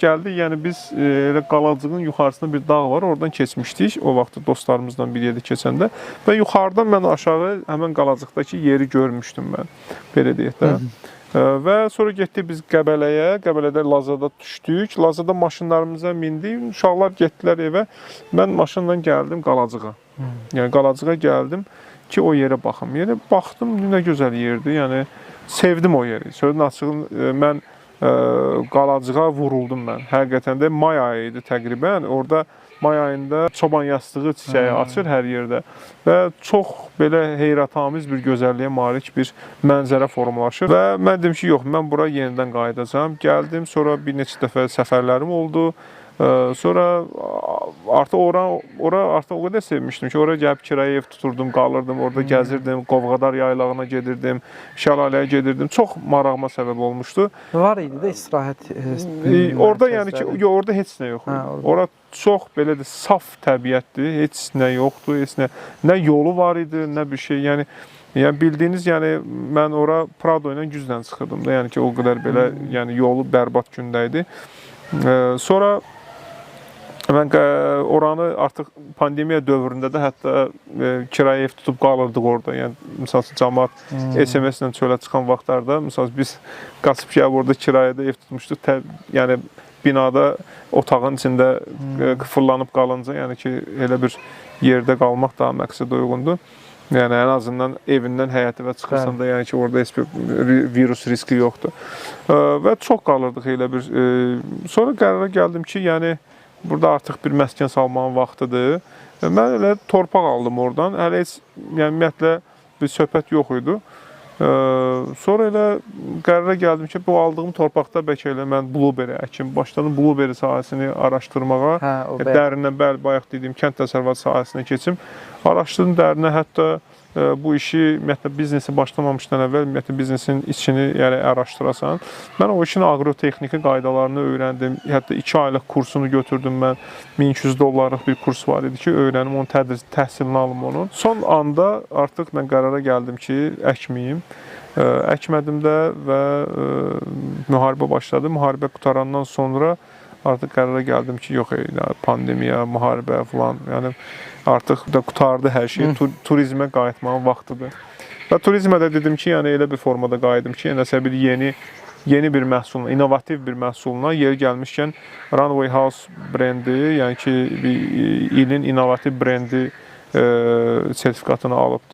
gəldi, yəni biz elə Qalacığın yuxarısında bir dağ var, oradan keçmişdik. O vaxt dostlarımızla bir yerdə keçəndə və yuxarıdan mən aşağı həmin Qalacıqdakı yeri görmüşdüm mən, belə deyək də. Və sonra getdik biz Qəbələyə, Qəbələdə Lazada düşdük. Lazada maşınlarımıza mindik, uşaqlar getdilər evə. Mən maşınla gəldim Qalacığa. Yəni Qalacığa gəldim ki, o yerə baxım. Yəni baxdım, nə gözəl yerdir. Yəni sevdim o yeri. Sözün açığı mən Qalacığa vuruldum mən. Həqiqətən də may ayı idi təqribən. Orada may ayında çoban yastığı çiçəyi açır hər yerdə və çox belə heyrətamiz bir gözəlliyə malik bir mənzərə formalaşır və mən dedim ki, yox, mən bura yenidən qayıdacağam. Gəldim, sonra bir neçə dəfə səfərlərim oldu. Sonra artıq ora artıq o qədər sevmişdim ki, oraya gəlib kirayə ev tuturdum, qalırdım, orada gəzirdim, Qovğadar yaylağına gedirdim, Şəlaləyə gedirdim. Çox marağıma səbəb olmuşdu. Var idi də istirahət. Orada yəni ki, yox, orada heç nə yox idi. Ora çox belə də saf təbiətdir, heç nə yoxdur, heç nə yolu var idi, nə bir şey. Yəni bildiyiniz, yəni mən ora Prado ilə güclə çıxırdım da, yəni ki, o qədər belə, yəni yolu bərbad gündə idi. Sonra mən oranı artıq pandemiya dövründə də hətta kirayə ev tutub qalırdıq orada. Yəni məsəl üçün cəmaət SMS-lə çölə çıxan vaxtlarda məsəl biz qaçıb gəlib orada kirayədə ev tutmuşduq. Yəni binada otağın içində fırlanıb qalınca, yəni ki, elə bir yerdə qalmaq daha məqsədə uyğundur. Yəni ən azından evindən həyətə çıxırsan da, yəni ki, orada heç bir virus riski yoxdur. Və çox qalırdıq elə bir. Sonra qərara gəldim ki, yəni burada artıq bir məskən salmağın vaxtıdır. Mən elə torpaq aldım oradan. Hələ heç, yəni ümumiyyətlə bir söhbət yox idi. Sonra elə qərara gəldim ki, bu aldığım torpaqda bəlkə elə mən blueberry əkim. Başladım blueberry sahəsini araşdırmağa. Dərindən, bəli, bayaq dediyim kənd təsərrüfatı sahəsinə keçim. Araşdırdım dərinə, hətta bu işi ümumiyyətlə biznesi başlamamışdan əvvəl ümumiyyətlə biznesin içini yəni araşdırasan. Mən o işin aqrotexniki qaydalarını öyrəndim. Hətta 2 aylıq kursunu götürdüm mən. $1200 bir kurs var idi ki, öyrənim, onun təhsilini alım onun. Son anda artıq mən qərara gəldim ki, əkməyim. Əkmədim də və müharibə başladı. Müharibə qutarandan sonra artıq qərara gəldim ki, yox, pandemiya, müharibə falan, yəni artıq da qutardı hər şey. Turizmə qayıtmağın vaxtıdır. Və turizmə də dedim ki, yəni elə bir formada qayıdım ki, nəsə bir yeni bir məhsuluna, innovativ bir məhsuluna yer gəlmişkən Runway House brendi, yəni ki, ilin innovativ brendi sertifikatını alıbdır.